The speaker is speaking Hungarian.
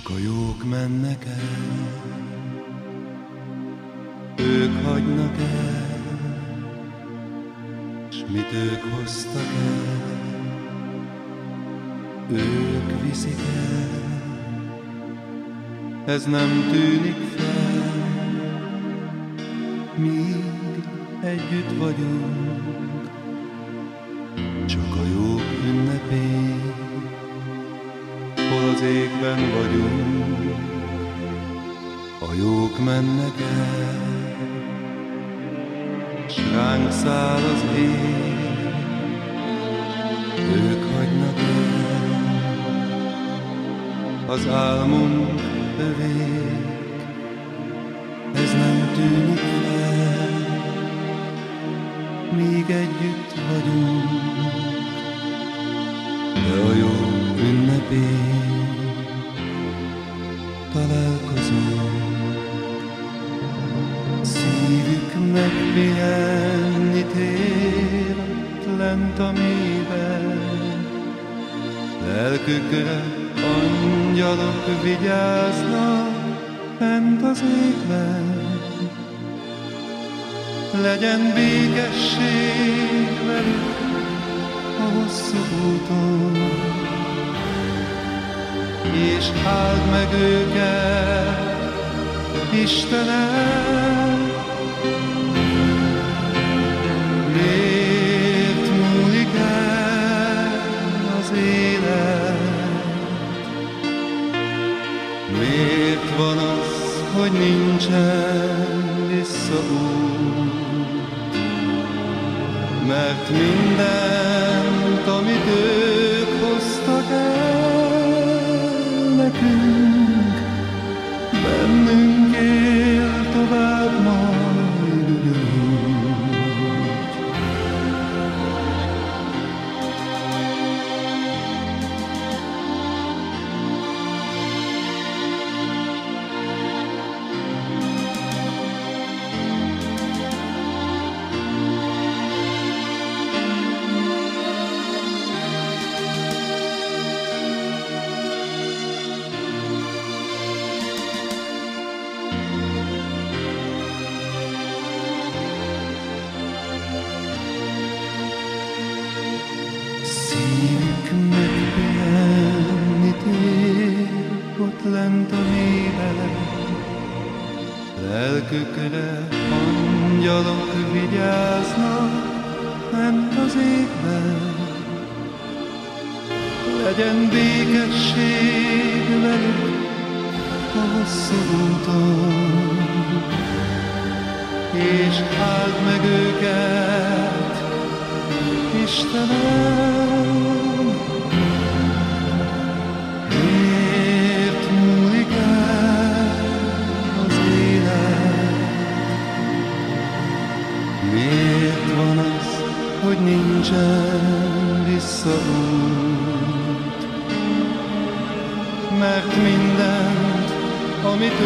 Csak a jók mennek el, ők hagynak el, s mit ők hoztak el, ők viszik el. Ez nem tűnik fel, míg együtt vagyunk, csak a jók ünnepén, hol az égben vagyunk. A jók mennek el, s ránk száll az ég, ők hagynak el, az álmunk övék. Ez nem tűnik fel, míg együtt vagyunk, de a jók ünnepén találkozunk. Szívük megpihenni tér ott lent a mélyben, lelkükre angyalok vigyáznak fent az égben. Legyen békesség velük a hosszú úton, és áld meg őket, Istenem. Miért múlik el az élet? Miért van az, hogy nincsen visszaút? Mert mindent, amit ők hoztak el nekünk, bennünk él tovább majd ugyanúgy. Szívük megpihenni tér ott lent a mélyben, lelkükre angyalok vigyáznak fent az égben. Legyen békesség velük a hosszú úton, és áld meg őket, Istenem. Miért múlik el az élet? Miért van az, hogy nincsen visszaút? Mert mindent, amit